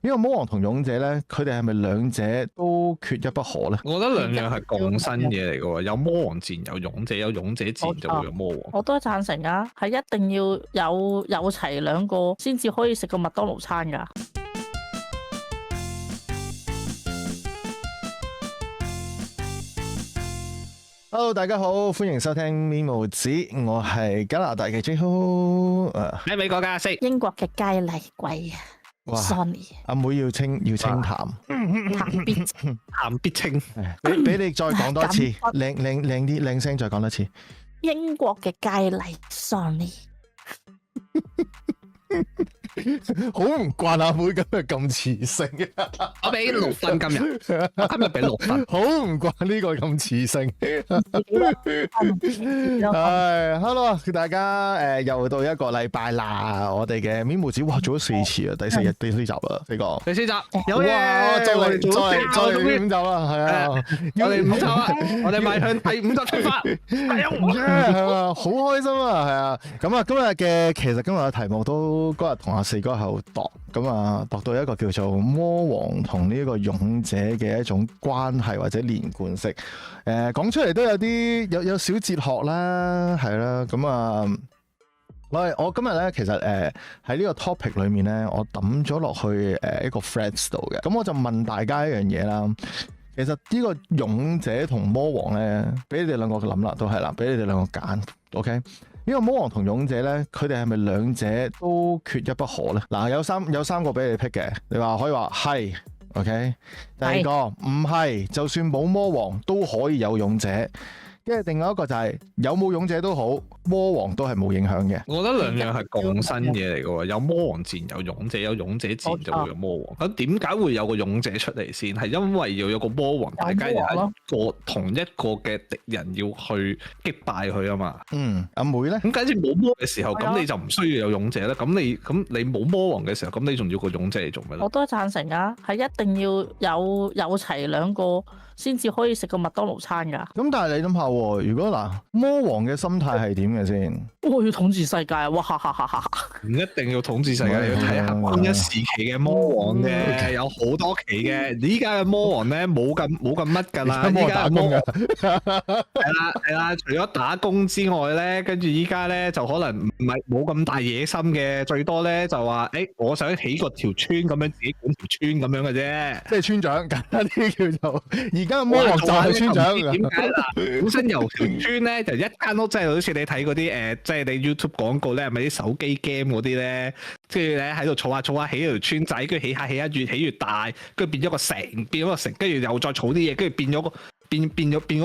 呢個魔王同勇者咧，佢哋係咪兩者都缺一不可咧？我覺得兩樣係共生嘢嚟嘅喎，有魔王自然有勇者，有勇者自然就會有魔王。我都贊成啊，係一定要有齊兩個先至可以食個麥當勞餐㗎。Hello， 大家好，歡迎收聽咪毛子，我係加拿大嘅 J-Ho， 喺美國㗎，英國嘅佳麗貴啊。哇 Sonny， 阿妹要清談，談必鹹必清。俾你再講多次，靚聲再講多次。英國嘅佳麗 Sonny， 好唔慣阿妹今日咁磁性，我俾6分今日，我今日俾6分。好唔慣呢個咁磁性。Hello， 大家又到一個禮拜啦，我哋嘅咪毛子哇做咗4次啊，第4集啦，呢個第4集有嘢，再嚟5集啦，係啊，我哋5集啊，我哋邁向第5集出發，係啊，好開心啊，係啊，咁啊，今日嘅題目都嗰日同阿4哥喺度度，咁啊度到一個叫做魔王同呢個勇者嘅一種關係或者連貫式，講出嚟都有小哲學啦，係啦，咁啊，我今日咧其實喺呢個 topic 裏面咧，我抌咗落去一個 threads 度嘅，咁我就問大家一樣嘢啦，其實呢個勇者同魔王咧，俾你哋兩個諗啦，都係啦，俾你哋兩個揀 ，OK？呢個魔王同勇者咧，佢哋係咪兩者都缺一不可咧？嗱，有三個俾你 pick 嘅，你話可以話係 ，OK？第二個唔係，就算冇魔王都可以有勇者。跟住另外一個就係有冇勇者都好，魔王都係冇影響嘅。我覺得兩樣係共生嘢嚟嘅喎，有魔王自然有勇者，有勇者自然就會有魔王。咁點解會有個勇者出嚟先？係因為要有個魔王，大家有同一個嘅敵人要去擊敗佢啊嘛。阿妹咧，咁假設冇魔嘅時候，咁你就唔需要有勇者啦。咁你冇魔王嘅時候，咁你仲要個勇者嚟做咩咧？我都贊成啊，係一定要有齊兩個先至可以食個麥當勞餐㗎。咁但係你諗下，如果嗱魔王嘅心態係點嘅先？我要統治世界啊！哇哈哈哈！唔一定要統治世界，你要睇下邊一時期嘅魔王嘅，有好多期嘅。依家嘅魔王咧冇咁乜㗎啦，依家魔王係啦，除咗打工之外咧，跟住依家咧就可能唔係冇咁大野心嘅，最多咧就話我想起個條村咁樣，自己管條村咁樣嘅啫，即係村長簡單啲叫做。而家嘅魔王就係村長。點解啦？本身由條村咧就一間屋，即係好似你睇嗰啲即係你 YouTube 廣告咧，係咪啲手機 game 嗰啲咧？即係咧喺度儲下起條村仔，跟住起下越起越大，跟住變咗個城，跟住又再儲啲嘢，跟住變咗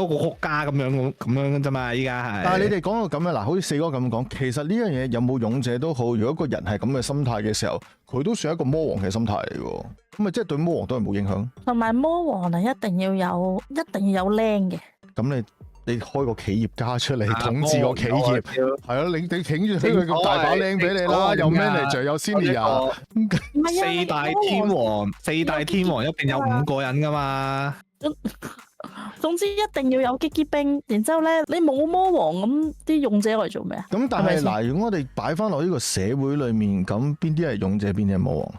個國家咁樣嘅啫嘛！依家係。但係你哋講到咁樣嗱，好似4哥咁講，其實呢樣嘢有冇勇者都好，如果個人係咁嘅心態嘅時候，佢都算一個魔王嘅心態嚟嘅，咁咪即係對魔王都係冇影響。同埋魔王啊，一定要有靚嘅。咁你開個企業家出嚟統治個企業，係啊，你挺住佢咁大把靚俾你啦，有 manager 有 senior， 四大天王一定有5個人噶嘛。總之一定要有機機兵，然之後咧你冇魔王咁啲勇者嚟做咩啊？咁但係嗱，如果我哋擺翻落呢個社會裏面，咁邊啲係勇者，邊啲係魔王？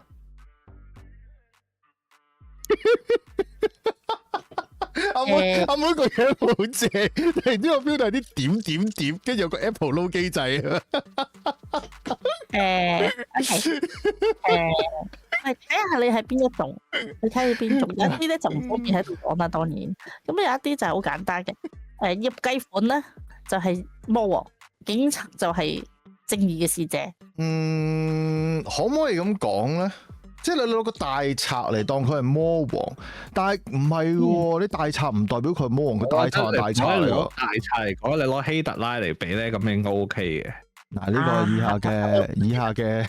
阿妹個樣好正，突然之間我 feel 到係啲點，跟住有個 Apple 撈機制啊。睇下你係邊一種，你睇下邊種。有一啲咧就唔方便喺度講啦，當然。咁有一啲就係好簡單嘅，醃雞款咧就係魔王，警察就係正義嘅使者。可唔可以咁講咧？即係你攞個大賊嚟當佢係魔王，但係唔係喎，你大賊唔代表佢係魔王，佢大賊係大賊嚟喎。大賊嚟講，你攞希特拉嚟比咧，咁應該 OK 嘅。嗱，呢個以下嘅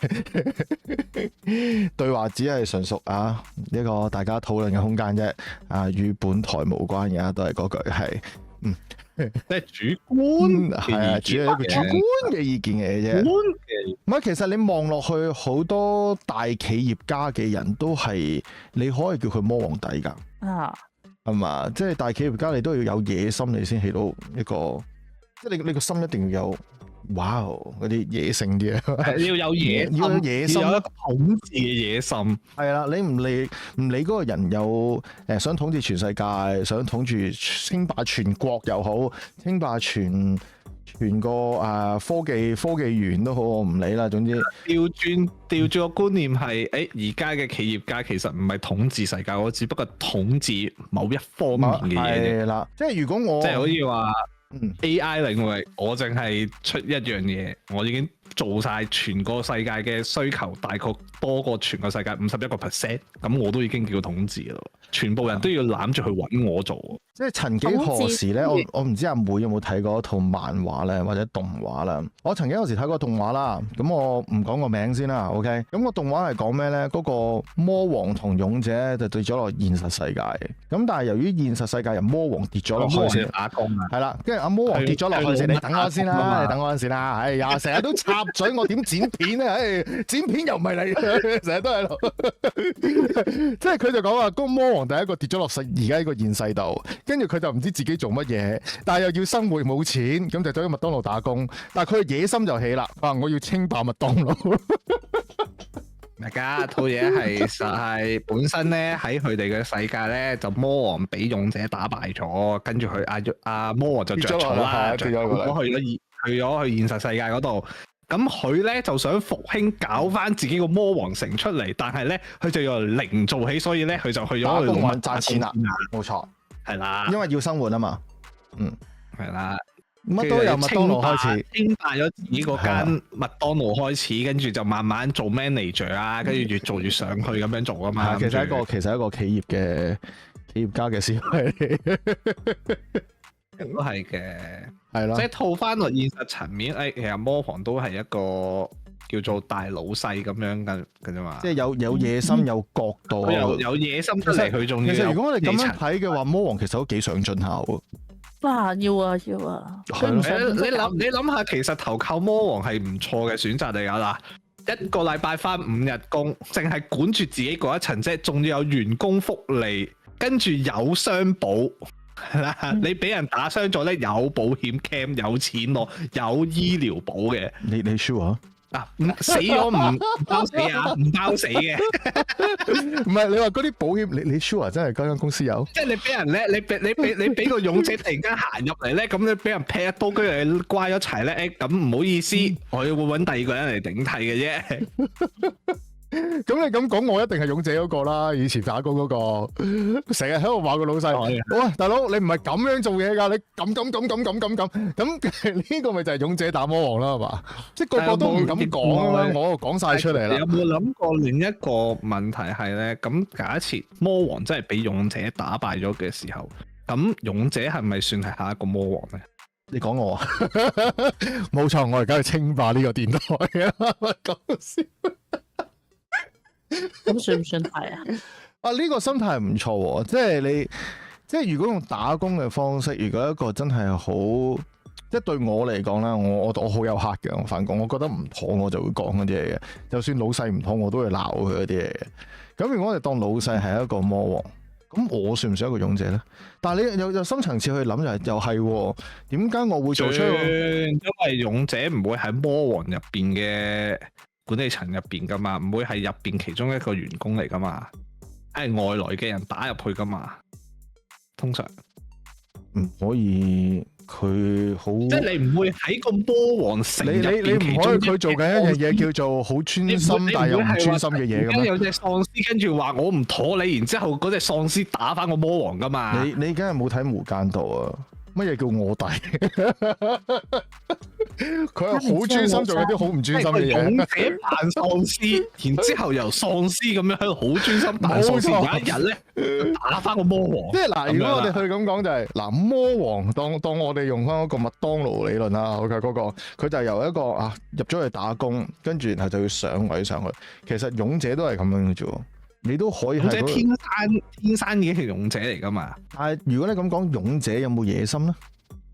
對話只係純屬呢個大家討論嘅空間啫，與本台無關嘅，都係嗰句係即係主觀，係啊，主要係一個主觀嘅意見嘅啫。唔係，其實你望落去好多大企業家嘅人都係，你可以叫佢魔王底㗎。係嘛？即係大企業家，你都要有野心，你先起到一個，即係你個心一定要哇！嗰啲野性啲啊，要有野心，要有野心要有一個統治嘅野心。係啦，你唔理嗰個人有想統治全世界，想統治稱霸全國又好，稱霸全個科技園都好，我唔理啦。總之調轉個觀念係，而家嘅企業家其實唔係統治世界，我只不過統治某一方面嘅嘢。係啦，即係如果我即係好似話。AI 領域，我淨係出一樣嘢，我已經做晒全個世界嘅需求，大概多過全個世界51%，咁我都已經叫統治咯。全部人都要攬住去揾我做。即係曾幾何時咧，我唔知阿妹有冇睇過一套漫畫咧，或者動畫啦。我曾經有時睇過動畫啦，咁我唔講個名先啦。OK，咁個動畫係講咩咧？嗰個魔王同勇者就跌咗落現實世界，咁但係由於現實世界由魔王跌咗落去先打工啊，係啦，跟住阿魔王跌咗落去先，你等我先啦，你等我先啦。哎呀，成日都插嘴，我點剪片咧？剪片又唔係你，成日都喺度。即係佢就講話，嗰個魔王第一個跌咗落而家呢個現世度。跟住佢就唔知自己做乜嘢，但係又要生活冇錢，咁就走去麥當勞打工。但係佢嘅野心就起啦，話我要稱霸麥當勞。大家套嘢係實係本身咧喺佢哋嘅世界咧，就魔王俾勇者打敗咗，跟住佢阿魔王就着草啦，去現實世界嗰度。咁佢咧就想復興搞翻自己個魔王城出嚟，但係咧佢就由零做起，所以咧佢就去咗打工賺錢啦，冇錯。係啦，因為要生活啊嘛，係啦，乜都由麥當勞開始，稱霸咗自己嗰間麥當勞開始，跟住就慢慢做 manager 啊，跟住越做越上去咁樣做啊嘛。其實一個企業家嘅思維，都係嘅，係咯。即係套翻落現實層面，其實魔王都係一個叫做大老細咁樣嘅啫嘛，即係有野心、有角度，有野心出嚟，佢仲要。其實如果我哋咁樣睇嘅話，魔王其實都幾上進下喎。哇！要啊！你諗下，其實投靠魔王係唔錯嘅選擇嚟㗎啦。一個禮拜返5日工，淨係管住自己嗰一層啫，仲要有員工福利，跟住有傷保。你俾人打傷咗咧，有保險 cam， 有錢攞，有醫療保嘅。你 sure 死咗唔包死啊？唔包死嘅。唔係你話嗰啲保險，你 sure 真係嗰間公司有？即係你俾人咧，你俾個勇者突然間行入嚟咧，咁你俾人劈一刀，跟住你瓜咗齊咧，咁唔好意思，我會揾第二個人嚟頂替嘅啫。咁你咁講，我一定係勇者嗰個啦，以前打工嗰個，成日喺度話個老細，喂，大佬你唔係咁樣做嘢噶，你咁呢個咪就係勇者打魔王啦，係嘛？即係個個都唔敢講啊嘛，我講晒出嚟啦。有冇諗過另一個問題係咧？咁假設魔王真係俾勇者打敗咗嘅時候，咁勇者係咪算係下一個魔王咧？你講我啊？冇錯，我而家去稱霸呢個電台啊！講笑。咁算唔算係啊？呢個心態唔錯喎，即係如果用打工嘅方式，如果一個真係好，即係對我嚟講啦，我好有客嘅，我返工，我覺得唔妥我就會講嗰啲嘢嘅，就算老細唔妥我都會鬧佢嗰啲嘢嘅。咁如果我哋當老細係一個魔王，咁我算唔算一個勇者咧？但係你有深層次去諗又係，點解我會做出？因為勇者唔會喺魔王入邊嘅管理層入邊噶嘛，唔會係入邊其中一個員工嚟噶嘛，係外來嘅人打入去噶嘛，通常唔可以佢好，即係你唔會喺個魔王城入邊，你唔可以佢做緊一樣嘢叫做好專心但又唔專心嘅嘢咁樣。有隻喪屍跟住話我唔妥你，然之後嗰隻喪屍打翻個魔王噶嘛？你梗係冇睇《無間道》啊？乜嘢叫臥底？佢係好專心做一啲好唔專心嘅嘢。勇者扮喪屍，然之後由喪屍咁樣喺度好專心扮喪屍。有一日咧，打翻個魔王。即係嗱，如果我哋去咁講就係嗱，魔王當我哋用翻嗰個麥當勞理論啦，OK 嗰個佢就由一個入咗去打工，跟住然後就要上位上去。其實勇者都係咁樣嘅啫。你都可以係天生已經係勇者嚟噶嘛？但係如果你咁講，勇者有冇野心咧？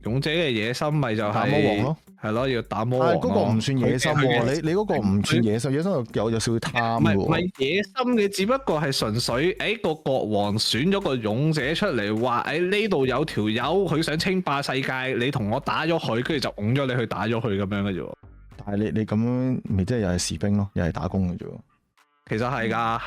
勇者嘅野心咪就係打魔王咯，係咯，要打魔王咯。但係嗰個唔算野心喎，你嗰個唔算野心，野心有少少貪唔係喎。野心嘅，只不過係純粹個國王選咗個勇者出嚟，話呢度有條友佢想稱霸世界，你同我打咗佢，跟住就拱咗你去打咗佢咁樣嘅啫。但係你咁樣，咪即係又係士兵咯，又係打工嘅啫。其實係㗎。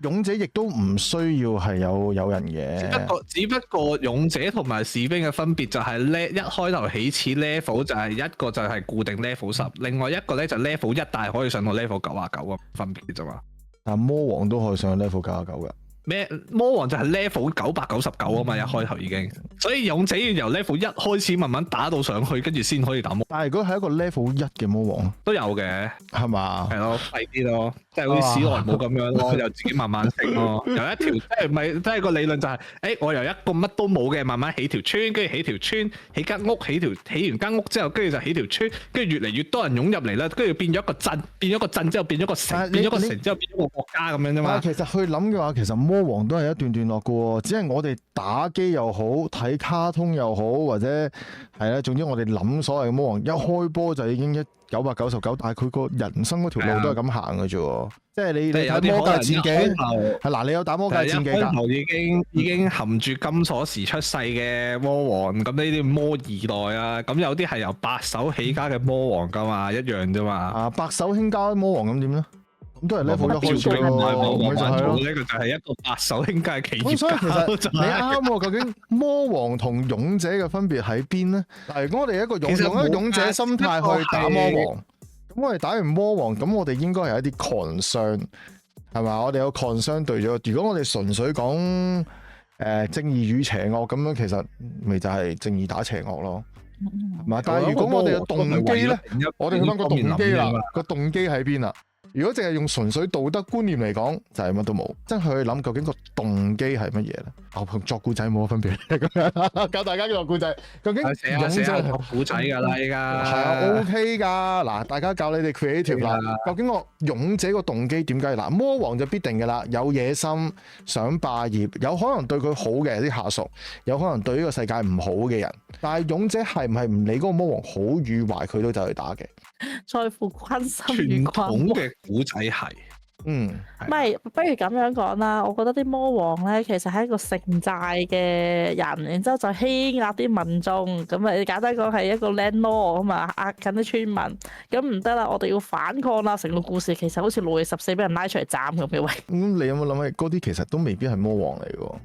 勇者亦都唔需要係有人嘅，只不過勇者同埋士兵嘅分別就係一開頭起始 level 就係一個就係固定 level 10，另外一個咧就 level 1，但係可以上到 level 99嘅分別啫嘛。但魔王都可以上到 level 99嘅。咩魔王就係 level 999啊嘛，一開頭已經，所以勇者要由 level 1開始慢慢打到上去，跟住先可以打魔。但係如果係一個 level 1嘅魔王都有嘅，係嘛？係咯，細啲咯，即係好似史萊姆咁樣咯，又自己慢慢升咯。由一條即係咪即係個理論就係，我由一個乜都冇嘅慢慢起條村，跟住起條村，起間屋，起完間屋之後，跟住就起條村，跟住越嚟越多人湧入嚟啦，跟住變咗一個鎮，變咗個鎮之後變咗個城，變咗個城之後變咗個國家咁樣啫嘛。其實去諗嘅話，其實魔王都係一段段落嘅喎，只係我哋打機又好，睇卡通又好，或者係啦，總之我哋諗所謂嘅魔王一開波就已經999，但係佢個人生嗰條路都係咁行嘅啫喎。即係你睇魔界戰記係嗱，你有打魔界戰記㗎？一開頭已經含住金鎖匙出世嘅魔王，咁呢啲魔二代啊，咁有啲係由白手起家嘅魔王㗎嘛，一樣啫嘛。啊，白手興家魔王咁點咧？咁都係 level 1開始咯，咪就係咯。呢個就係一個白手興家嘅企業家。所以其實你啱喎，究竟魔王同勇者嘅分別喺邊咧？嗱，如果我哋用一個勇者心態去打魔王，咁我哋打完魔王，咁我哋應該係一啲 concern，係嘛？我哋有 concern 對咗。如果我哋純粹講正義與邪惡咁樣，其實咪就係正義打邪惡咯，係嘛？但係如果我哋嘅動機咧，我哋去翻個動機啦，個動機喺邊啦？如果淨係用純粹道德觀念嚟講，就係乜都冇。真係去諗究竟個動機係乜嘢咧？同作故仔冇乜分別咁樣，教大家作故仔。究竟勇者係故仔㗎啦，依家係啊 OK 㗎。嗱，大家教你哋 creative 啦。究竟個勇者個動機點解？嗱，魔王就必定㗎啦，有野心，想霸業，有可能對佢好嘅啲下屬，有可能對呢個世界唔好嘅人。但係勇者係唔係唔理嗰個魔王好與壞，佢都走去打嘅？在乎關心與關懷。傳統嘅古仔係，唔係，不如咁樣講啦。我覺得啲魔王咧，其實係一個城寨嘅人，然之後就欺壓啲民眾，咁啊簡單講係一個 landlord 啊嘛，壓緊啲村民，咁唔得啦，我哋要反抗啦。成個故事其實好似路易14俾人拉出嚟斬咁嘅喂。你有冇諗起嗰啲其實都未必係魔王嚟嘅？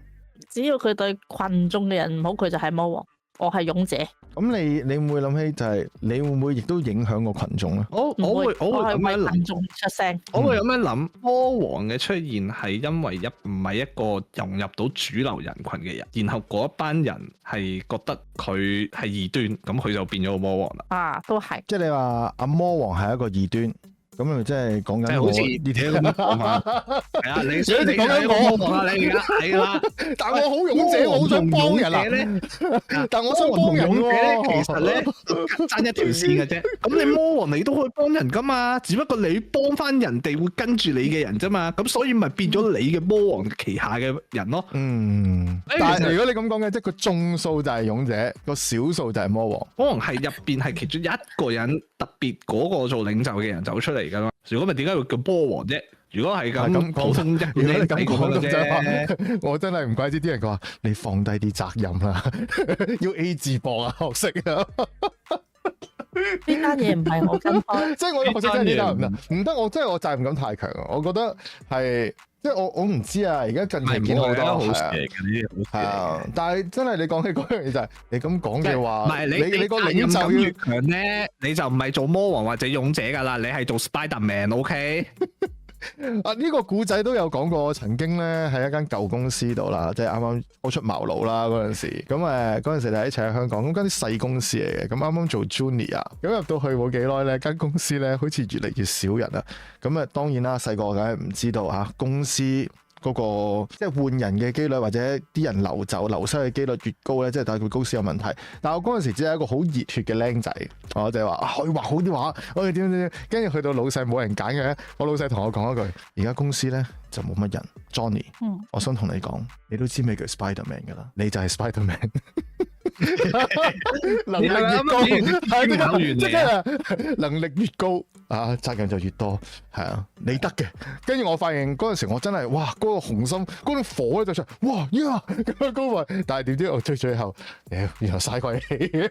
只要佢對群眾嘅人唔好，佢就係魔王。我係勇者。咁你會唔會諗起就係你會唔會亦都影響個群眾咧？我會咁樣諗。群眾出聲。我會咁樣諗。魔王嘅出現係因為唔係一個融入到主流人群嘅人，然後嗰一班人係覺得佢係異端，咁佢就變咗個魔王啦。啊，都係。即係你話阿魔王係一個異端。咁咪即係講緊好似呢啲咁講嘛？係啊，你講緊我啊，你而家係啦。但我好勇者，我好想幫人啊！但我想幫人喎。其實咧，爭一條線嘅啫。咁你魔王你都可以幫人噶嘛？只不過你幫翻人哋會跟住你嘅人啫嘛。咁所以咪變咗你嘅魔王旗下嘅人咯。但係如果你咁講嘅，即係個眾數就係勇者，個少數就係魔王。魔王係入邊係其中一個人特別嗰個做領袖嘅人走出嚟。如果咪點解會叫魔王啫？如果係咁普通一，如果你咁講啫，我真係唔怪之啲人講話，你放低啲責任啦，要 A 字膊啊，學識啊！呢單嘢唔係我跟開，即係我學識真係呢單唔得，唔得，我真係我責任感太強啊！我覺得係。即係我唔知啊！而家近期見好多係啊，但係真係你講起嗰樣嘢就係你咁講嘅話，唔係你個領袖越強咧，你就唔係做魔王或者勇者噶啦，你係做 Spiderman，OK？啊，呢個古仔都有講過，曾經咧喺一間舊公司度啦，即係啱啱初出茅廬啦嗰陣時，咁嗰陣時你一齊喺香港，咁間啲細公司嚟嘅，咁啱啱做 Junior，咁入到去冇幾耐咧，間公司咧好似越嚟越少人啦，咁當然啦，細個梗係唔知道嚇公司嗰個即係換人嘅機率或者啲人流走流失嘅機率越高咧，即係代表公司有問題。但係我嗰陣時只係一個好熱血嘅僆仔，我就係話可以畫好啲畫，我哋點點點，跟住去到老細冇人揀嘅，我老細同我講一句：而家公司咧就冇乜人 ，Johnny，我想同你講，你都知咩叫 Spiderman 㗎啦，你就係 Spiderman。能力越高，考完即係能力越高啊，責任就越多，係啊，你得嘅。跟住我發現嗰陣時，我真係哇，嗰個雄心，嗰種火咧就出，哇呀咁樣高位，但係點知我最後，原來嘥鬼氣。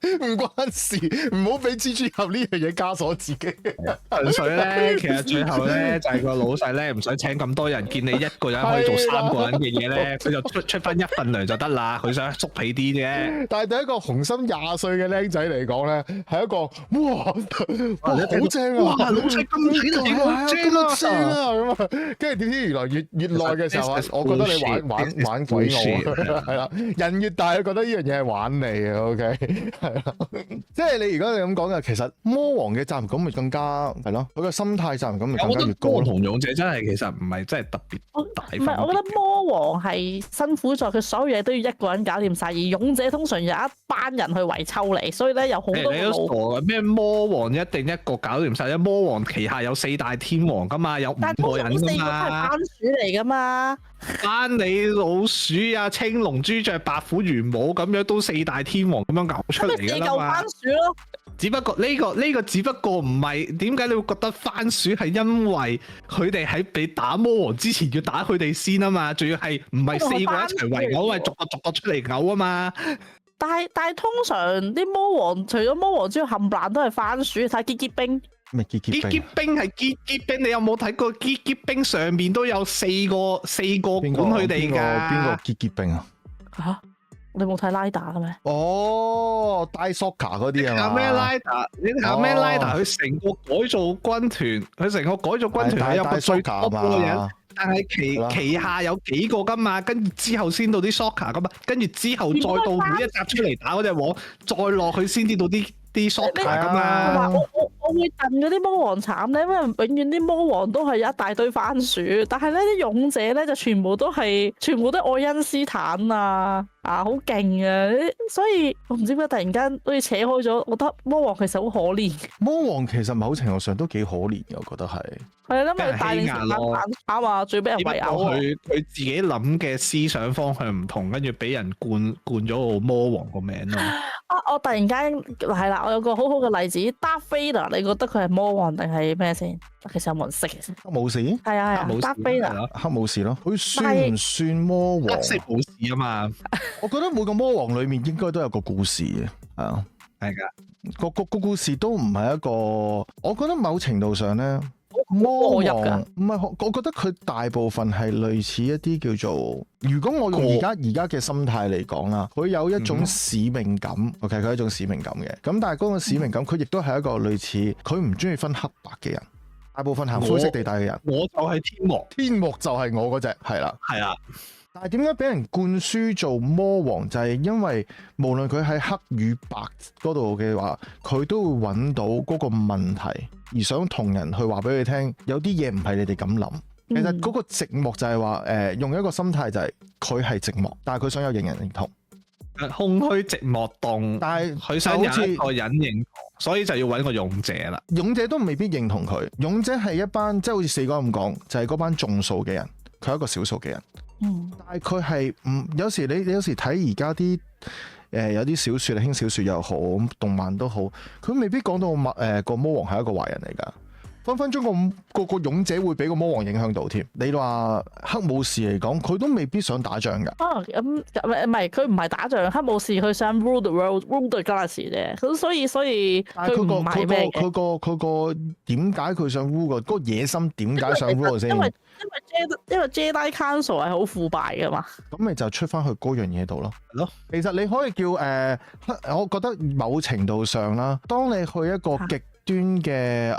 唔關事，唔好俾蜘蛛俠呢樣嘢枷鎖自己。純粹咧，其實最後咧就係個老細咧唔想請咁多人，見你一個人可以做3個人嘅嘢咧，佢就出翻1份糧就得啦。佢想縮皮啲啫。但係對一個雄心20歲嘅僆仔嚟講咧，係一個哇好正啊！哇，老細咁睇得起我，正啊咁啊！跟住點知原來越耐嘅時候啊，我覺得你玩鬼我係啦。人越大，佢覺得呢樣嘢係玩你啊。OK。即係你如果你咁講嘅，其實魔王嘅責任感咪更加係咯，佢個心態責任感咪更加越高咯。魔王同勇者真係其實唔係真係特別大。唔係，我覺得魔王係辛苦在佢所有嘢都要一個人搞掂晒，而勇者通常有一班人去圍抽你，所以咧有好多你都傻嘅咩？魔王一定一個搞掂晒，魔王旗下有4大天王噶嘛，有5個人噶嘛。但係4個係番薯嚟噶嘛。班你老鼠啊，青龍朱雀白虎玄武咁樣都4大天王咁樣搞出嚟噶啦嘛。番薯咯。只不過呢個只不過唔係，點解你會覺得番薯係因為佢哋喺被打魔王之前要打佢哋先啊嘛，仲要係唔係4個一齊圍毆，係逐個出嚟毆啊嘛。但係通常啲魔王除咗魔王之外，冚唪唥都係番薯，睇結結冰。咩結結冰係結冰，你有冇睇過結冰上面都有4個管佢哋㗎？邊個結冰啊？嚇！你冇睇拉打嘅咩？哦，帶 Soccer 嗰啲啊嘛。你睇咩拉打？你睇咩拉打？佢成個改造軍團，佢成個改造軍團係有個最 top 嗰個人，但係旗下有幾個㗎嘛？跟住之後先到啲 Soccer 㗎嘛？跟住之後再到每一集出嚟打嗰隻王，再落去先至到啲 Soccer 㗎嘛。我會戥嗰啲魔王慘咧，因為永遠啲魔王都係有一大堆番薯，但係咧啲勇者咧就全部都係愛因斯坦啊，好勁啊！所以我唔知點解突然間好似扯開咗，我覺得魔王其實好可憐。魔王其實某程度上都幾可憐嘅，我覺得係。係啊，因為大力士打嘛，最俾人圍毆。佢自己諗嘅思想方向唔同，跟住俾人灌咗個魔王個名咯。我突然間係啦，我有個好好嘅例子 Darth Vader，你覺得佢係魔王定係咩先？其實有冇人識嘅先？黑武士係啊 Darth Vader 黑武士咯，佢算唔算魔王？黑色武士啊嘛，我覺得每個魔王裏面應該都有個故事嘅，係啊，係噶，個故事都唔係一個，我覺得某程度上咧。魔王唔係，我覺得佢大部分係類似一啲叫做，如果我用而家嘅心態嚟講啦，佢有一種使命感，OK，佢係一種使命感嘅。咁但係嗰個使命感，佢亦都係一個類似，佢唔中意分黑白嘅人，大部分行灰色地帶嘅人。我就係天幕，天幕就係我嗰隻，係啦，係啊。但係點解俾人灌輸做魔王？就係因為無論佢喺黑與白嗰度嘅話，佢都會揾到嗰個問題，而想同人去話俾佢聽，有啲嘢唔係你哋咁諗。其實嗰個寂寞就係話，用一個心態就係佢係寂寞，但係佢想有認人認同。空虛寂寞凍，但係佢想有一個人認同，所以就要揾個勇者啦。勇者都未必認同佢，勇者係一班即係好似四哥咁講，就係嗰班眾數嘅人，佢係一個少數嘅人。但係佢係有時你有時睇而家啲有啲小說輕小說又好，動漫都好，佢未必講到個魔王係一個壞人嚟㗎。分分鐘個勇者會俾個魔王影響到添。你話黑武士嚟講，佢都未必想打仗㗎。咁唔係佢唔係打仗，黑武士佢想 rule the world、rule the galaxy 啫。咁所以佢唔係咩嘅。佢個點解佢想 rule 嗰個野心點解想 rule 先？因為 Jedi Council 係好腐敗㗎嘛。咁咪就出翻去嗰樣嘢度咯。係咯。其實你可以叫我覺得某程度上啦，當你去一個極端嘅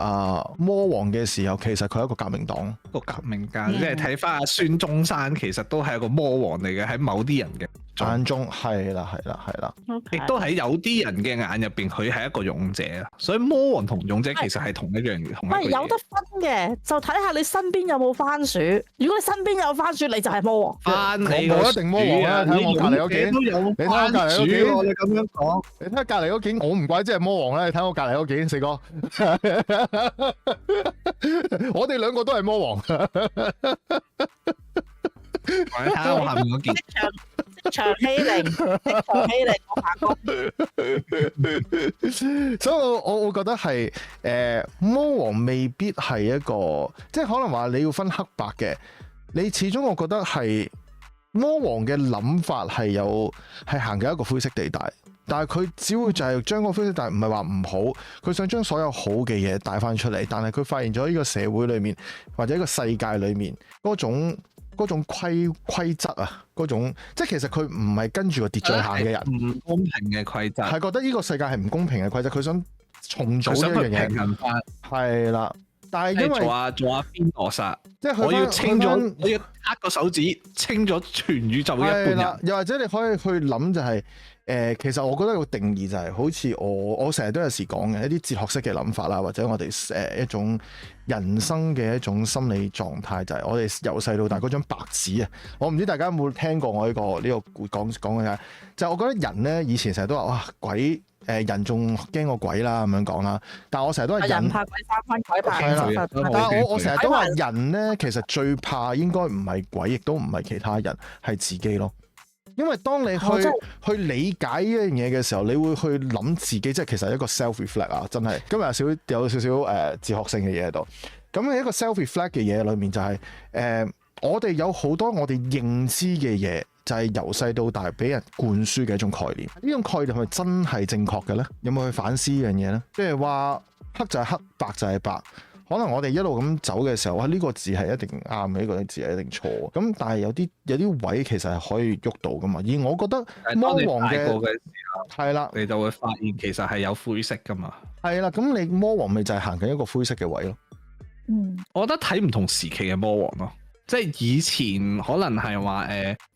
魔王嘅時候，其實佢係一個革命黨，個革命家，即係睇翻阿孫中山，其實都係一個魔王嚟嘅，喺某啲人嘅眼中係啦，亦都喺有啲人嘅眼入邊，佢係一個勇者啦。所以魔王同勇者其實係同一樣嘅，同一個嘢。有得分嘅，就睇下你身邊有冇番薯。如果你身邊有番薯，你就係魔王。我一定魔王啦！睇我隔離嗰件，你睇我隔離嗰件，你咁樣講，你睇下隔離嗰件，我唔怪之係魔王啦！你睇我隔離嗰件，四哥，我哋兩個都係魔王。睇下我下面嗰件。場欺凌，職場欺凌我打工。所以我覺得係魔王未必係一個，即係可能話你要分黑白嘅，你始終我覺得係魔王嘅諗法係行緊一個灰色地帶。但係佢只會就係將個灰色，但係唔係話唔好，佢想將所有好嘅嘢帶翻出嚟。但係佢發現咗呢個社會裏面或者一個世界裏面嗰種規則啊，嗰種即係其實佢唔係跟住個秩序行嘅人，唔公平嘅規則，係覺得呢個世界係唔公平嘅規則，佢想重組呢樣嘢，平衡翻係啦。但係因為做下邊個殺，即係我要清咗，我要黑個手指清咗全宇宙嘅一半人。又或者你可以去諗就係。其實我覺得個定義就係好似我成日都有時講嘅一啲哲學式嘅諗法啦，或者我哋一種人生嘅一種心理狀態，就係我哋由細到大嗰張白紙啊！我唔知大家有冇聽過我呢個講嘅，就係我覺得人咧以前成日都話哇鬼人仲驚過鬼啦咁樣講啦，但係我成日都話人怕鬼三分鬼怕係啦，但係我成日都話人咧其實最怕應該唔係鬼，亦都唔係其他人，係自己咯。因為當你去理解呢樣嘢嘅時候，你會去諗自己，即係其實一個 self reflect 啊，真係今日有少少哲學性嘅嘢喺度。咁喺一個 self reflect 嘅嘢裏面就係我哋有好多我哋認知嘅嘢，就係由細到大俾人灌輸嘅一種概念。呢種概念係咪真係正確嘅咧？有冇去反思呢樣嘢咧？即係話黑就係黑，白就係白。可能我哋一路咁走嘅時候，呢個字係一定啱嘅，呢個字係一定錯。咁但係有啲位其實係可以喐到噶嘛。而我覺得魔王嘅係啦，你就會發現其實係有灰色噶嘛。係啦，咁你魔王咪就係行緊一個灰色嘅位咯。我覺得睇唔同時期嘅魔王咯，即係以前可能係話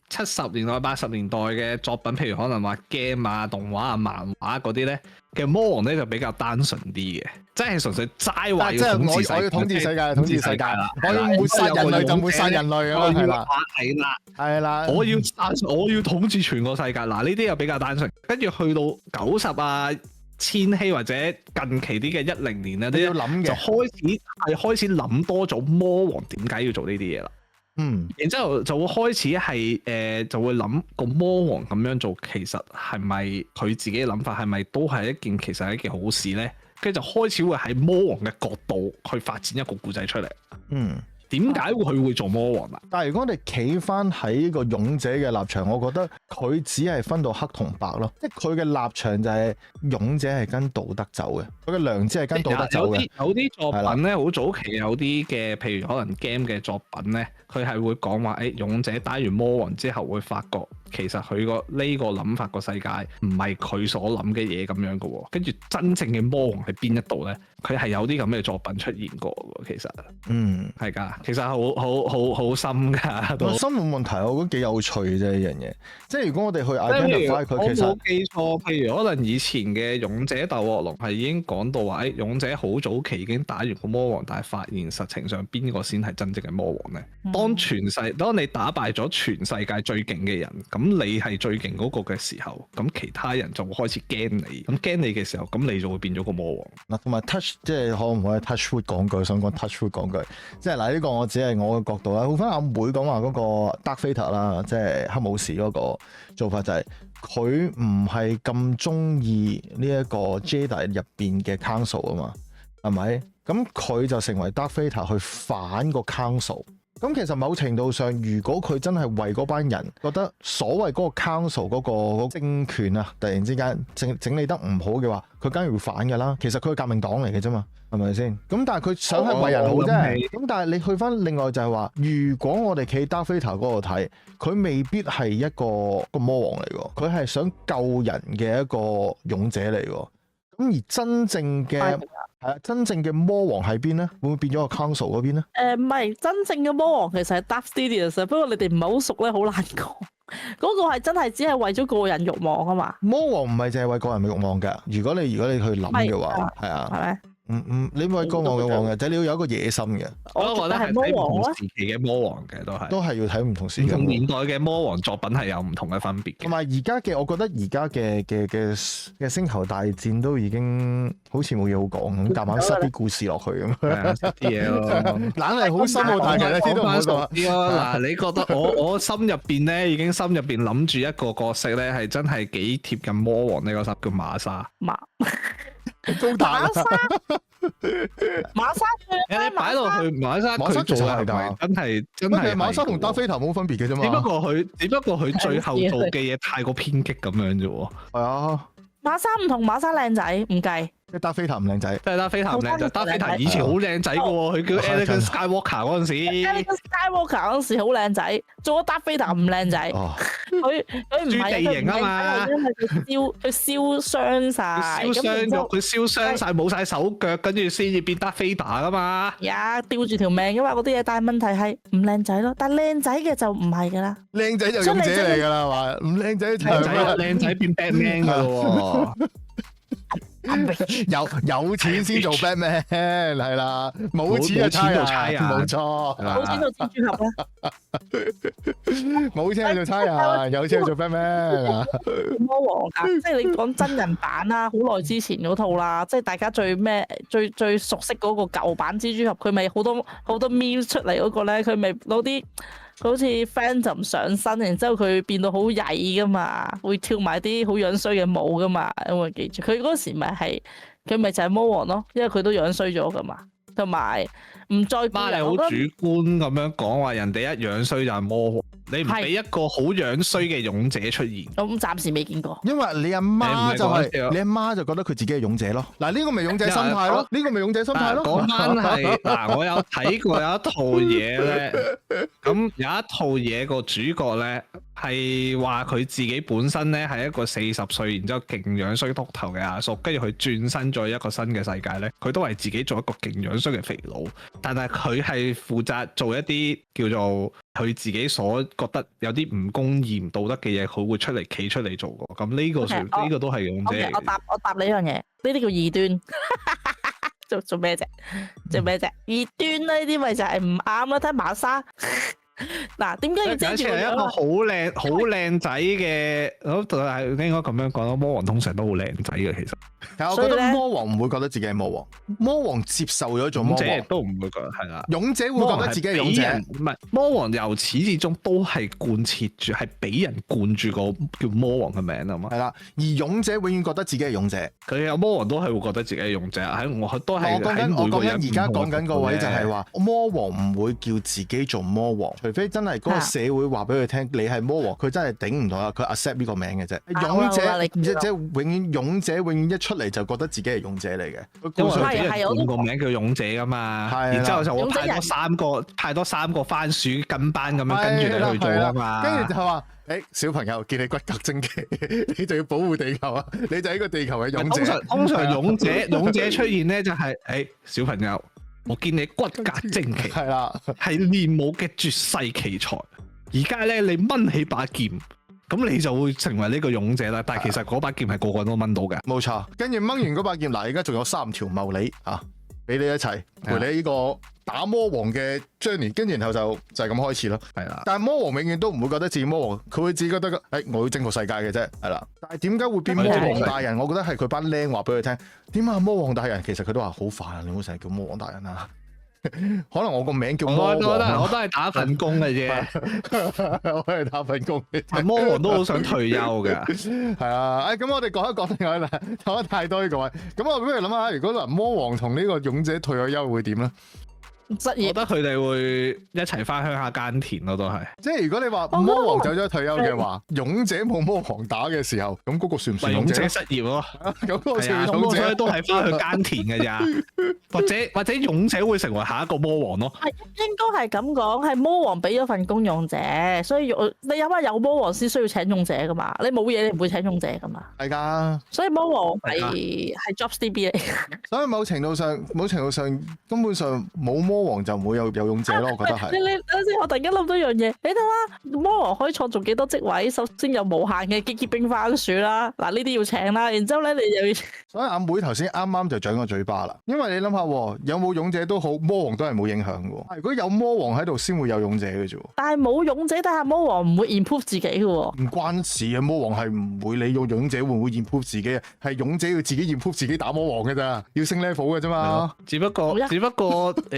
70年代、80年代嘅作品，譬如可能話 game 啊、動畫啊、漫畫嗰啲咧嘅魔王咧就比較單純啲嘅，即係純粹齋話要統治世界，我要統治世界，統治世界啦！我要抹殺人類就抹殺人類啊！係啦，我要統治全個世界。嗱，呢啲又比較單純，跟住去到90啊、千禧或者近期啲嘅10年咧，你要諗嘅就開始諗多咗魔王點解要做呢啲嘢啦。然之後就會開始係就會諗個魔王咁樣做，其實係咪佢自己嘅諗法係咪都係其實係一件好事咧？跟住就開始會喺魔王嘅角度去發展一個故仔出嚟。點解佢會做魔王啊？但係如果我哋企翻喺個勇者嘅立場，我覺得佢只係分到黑同白咯，即係佢嘅立場就係勇者係跟道德走嘅，佢嘅良知係跟道德走嘅。有啲作品咧，好早期有啲嘅，譬如可能 game 嘅作品咧，佢係會講話勇者打完魔王之後會發覺其實佢呢個諗法個世界唔係佢所諗嘅嘢咁樣嘅喎，跟住真正嘅魔王喺邊一度咧？佢係有啲咁嘅作品出現過嘅，其實係㗎，其實好深㗎。深冇問題，我覺得幾有趣啫呢樣嘢。即係如果我哋去 identify 佢，其實我冇記錯，譬如可能以前嘅勇者鬥惡龍係已經講到話，勇者好早期已經打完個魔王，但係發現實情上邊個先係真正嘅魔王咧？當你打敗咗全世界最勁嘅人，咁你係最勁嗰個嘅時候，咁其他人就會開始驚你，咁驚你嘅時候，咁你就會變咗個魔王。嗱，同埋 touch 即係可唔可以 touch wood 講句？想講 touch wood 講句，即係嗱呢個我只係我嘅角度啦。好翻阿妹講話嗰個 Dark Vader 啦，即係黑武士嗰個做法就係佢唔係咁中意呢一個 Jedi 入邊嘅 Council 啊嘛，係咪？咁佢就成為 Dark Vader 去反個 Council。咁其實某程度上，如果佢真係為嗰班人覺得所謂嗰個 council 嗰個政權啊，突然之間整理得唔好嘅話，佢梗係會反㗎啦。其實佢係革命黨嚟嘅啫嘛，係咪先？咁但係佢想係為人好啫。咁但係你去翻另外就係話，如果我哋企 Darth Vader 嗰度睇，佢未必係一個魔王嚟㗎，佢係想救人嘅一個勇者嚟㗎。咁而真正嘅魔王喺邊咧？會唔會變咗個 council 嗰邊咧？唔係真正嘅魔王，其實係 Darth Sidious，不過你哋唔係好熟咧，好難講。嗰個係真係只係為咗個人慾望啊嘛。魔王唔係淨係為個人嘅慾望㗎。如果你去諗嘅話，係啊。係咪？你唔係個王嘅王嘅，即係你要有一個野心嘅。我覺得係睇唔同時期嘅魔王嘅都係要睇唔同時期。唔同年代嘅魔王作品係有唔同嘅分別嘅。同埋而家嘅，我覺得而家嘅星球大戰都已經好似冇嘢好講咁，夾硬塞啲故事落去咁。係啊，塞啲嘢咯，硬係好深奧，但係其實啲都唔好講。嗱，你覺得我心入邊咧，已經心入邊諗住一個角色咧，係真係幾貼近魔王呢個集叫馬莎。高達啦，馬莎你擺落去馬莎佢做係咪真係馬莎同達菲塔冇分別嘅啫嘛。只不過佢最後做嘅嘢太過偏激咁樣啫喎。係啊，馬莎唔同馬莎靚仔，唔計。達菲塔唔靚仔，即係達菲塔唔靚仔，達菲塔以前好靚仔嘅喎，佢叫 Anakin Skywalker 嗰陣時 Anakin Skywalker 嗰陣時好靚仔，做咗達菲塔唔靚仔。佢唔係地形啊嘛，因為佢燒傷晒，佢燒傷晒冇晒手腳，跟住先至變達菲塔噶嘛。呀，吊住條命嘅嘛嗰啲嘢，但係問題係唔靚仔咯。但係靚仔嘅就唔係噶啦，靚仔就勇者嚟噶啦，係嘛？唔靚仔就靚仔變 Batman 噶咯喎。有錢先做 Batman 係啦，冇錢就差人，冇錯，冇錢做蜘蛛俠啦，冇錢就做差人，有錢就做 Batman。魔王啊，即係你講真人版啦，好耐之前嗰套啦，即係大家最熟悉嗰個舊版蜘蛛俠，佢咪好多 meme 出嚟嗰個咧，佢咪攞啲。佢好似 Phantom 上身，然之後佢變到好曳噶嘛，會跳埋啲好樣衰嘅舞噶嘛，有冇記住？佢嗰時佢咪就係魔王咯，因為佢都樣衰咗噶嘛，同埋唔再。媽，你好主觀咁樣講話，人哋一樣衰就係魔王，你唔俾一個好樣衰嘅勇者出現。咁暫時未見過。因為你阿媽就你阿媽就覺得佢自己係勇者咯。嗱，呢個咪勇者心態咯，呢個咪勇者心態咯。講翻係嗱，我有睇過有一套嘢咧，咁有一套嘢個主角咧係話佢自己本身咧係一個40歲，然之後勁樣衰禿頭嘅阿叔，跟住佢轉身咗一個新嘅世界咧，佢都係自己做一個勁樣衰嘅肥佬，但係佢係負責做一啲叫做佢自己所覺得有啲唔公義、唔道德嘅嘢，佢會出嚟企出嚟做嘅。咁呢個呢個都係勇者。我答你一樣嘢，呢啲叫異端。做咩啫？做咩啫？異端呢啲咪就係唔啱咯。睇馬莎。嗱，點解要遮住個樣？係一個好靚仔嘅，係應該咁樣講咯。魔王通常都好靚仔嘅，其實。但係我覺得魔王唔會覺得自己係魔王，魔王接受咗做魔王，勇者都唔會覺得係啦。勇者會覺得自己係勇者，唔係魔王由始至終都係貫徹住，係俾人灌住個叫魔王嘅名啊嘛。係啦，而勇者永遠覺得自己係勇者，佢有魔王都係會覺得自己係勇者。我都係。我講緊而家講緊個位就係話，魔王唔會叫自己做魔王。除非真係嗰個社會話俾佢聽，你係魔王，佢真係頂唔到啦，佢 accept 呢個名嘅啫。勇者即係永遠勇者，永遠一出嚟就覺得自己係勇者嚟嘅。因為俾人換個名叫勇者噶嘛，然之後就我派多三個番薯跟班咁樣跟住你去做啊嘛。跟住就係話，小朋友見你骨骼精奇，你就要保護地球啊！你就係呢個地球嘅勇者。通常勇者出現咧就係小朋友。我見你骨骼精奇，係啦，係練武嘅絕世奇才。而家咧，你掹起把劍，咁你就會成為呢個勇者啦。但係其實嗰把劍係個個都掹到嘅，冇錯。跟住掹完嗰把劍，嗱，而家仲有3條茂利啊，俾你一齊陪你呢個打魔王嘅 journey。跟住然後就係咁開始咯，係啦。但係魔王永遠都唔會覺得自己魔王，佢會自己覺得我要征服世界嘅啫，係啦。但係點解會變魔王大人？我覺得係佢班僆話俾佢聽。點解魔王大人？其實佢都話好煩啊！你唔好成日叫魔王大人啊！可能我個名叫魔王，我都係打份工嘅啫，我係打份工。魔王都好想退休嘅，係啊！咁我哋講一講另外啦，講得太多呢個位。咁我不如諗下，如果魔王同呢個勇者退咗休會點咧？我覺得佢哋會一齊翻鄉下耕田咯，都係。即係如果你話魔王走咗退休嘅話，勇者冇魔王打嘅時候，咁嗰個算唔算勇者失業咯？咁嗰個算勇者都係翻去耕田嘅咋？或者勇者會成為下一個魔王咯？係應該係咁講，係魔王俾咗份工勇者，所以你諗下有魔王先需要請勇者噶嘛？你冇嘢你唔會請勇者噶嘛？係㗎。所以魔王係 Jobs DB 嚟。所以某程度上根本上冇魔魔王就唔會有勇者咯，我覺得係。你等陣先，我突然間諗到一樣嘢，你睇下魔王可以創造幾多職位？首先有無限嘅結冰番薯啦，嗱呢啲要請啦，然之後咧你又要，所以阿妹頭先啱啱就長個嘴巴啦，因為你諗下，有冇勇者都好，魔王都係冇影響嘅。如果有魔王喺度，先會有勇者嘅啫。但係冇勇者，但係魔王唔會 improve 自己嘅喎。唔關事啊，魔王係唔會理勇者會唔會 improve 自己啊，係勇者要自己 improve 自己打魔王嘅咋，要升 level 嘅啫嘛。只不過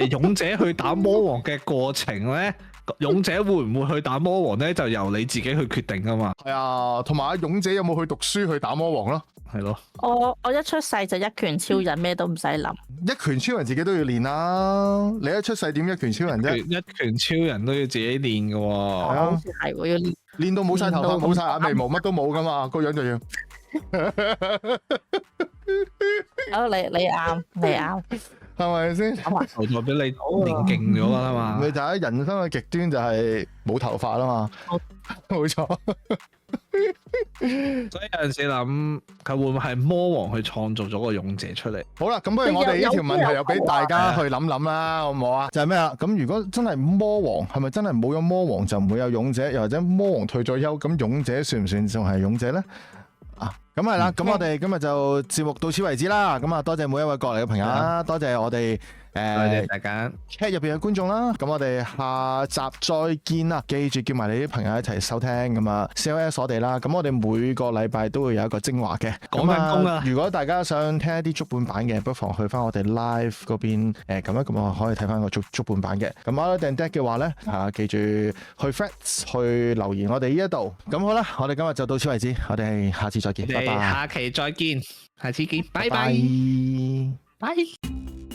勇者去打魔王嘅過程咧，勇者會唔會去打魔王咧，就由你自己去決定噶嘛。係啊，同埋勇者有冇去讀書去打魔王咯？係咯。我一出世就一拳超人，咩都唔使諗。一拳超人自己都要練啦，你一出世點一拳超人啫？一拳超人都要自己練嘅喎。係啊，好似係喎，要練到冇晒頭髮、冇晒眼眉毛、乜都冇噶嘛，個樣就要。好，你啱，係咪先？頭就俾你練勁咗㗎啦嘛。咪就係人生嘅極端就係冇頭髮啊嘛，冇錯。所以有陣時諗，佢會唔會係魔王去創造咗個勇者出嚟？好啦，咁不如我哋呢條問題又俾大家去諗諗啦，好唔好啊？就係咩啊？咁如果真係魔王，係咪真係冇咗魔王就唔會有勇者？又或者魔王退咗休，咁勇者算唔算仲係勇者咧？啊，咁係啦，咁我哋今日就節目到此為止啦。咁啊，多謝每一位過嚟嘅朋友啦，多謝我哋多謝大家 chat 入邊嘅觀眾啦。咁我哋下集再見啦，記住叫埋你啲朋友一齊收聽咁啊 CLS 我哋啦。咁我哋每個禮拜都會有一個精華嘅。講緊工啊！如果大家想聽一啲足本版嘅，不妨去翻我哋 live 嗰邊咁啊可以睇翻個足本版嘅。咁 Other Than That 嘅話咧，記住去 Threads 去留言我哋呢一度。咁好啦，我哋今日就到此為止，我哋下次再見，拜拜。下期再見，下次見，拜拜。拜拜。拜。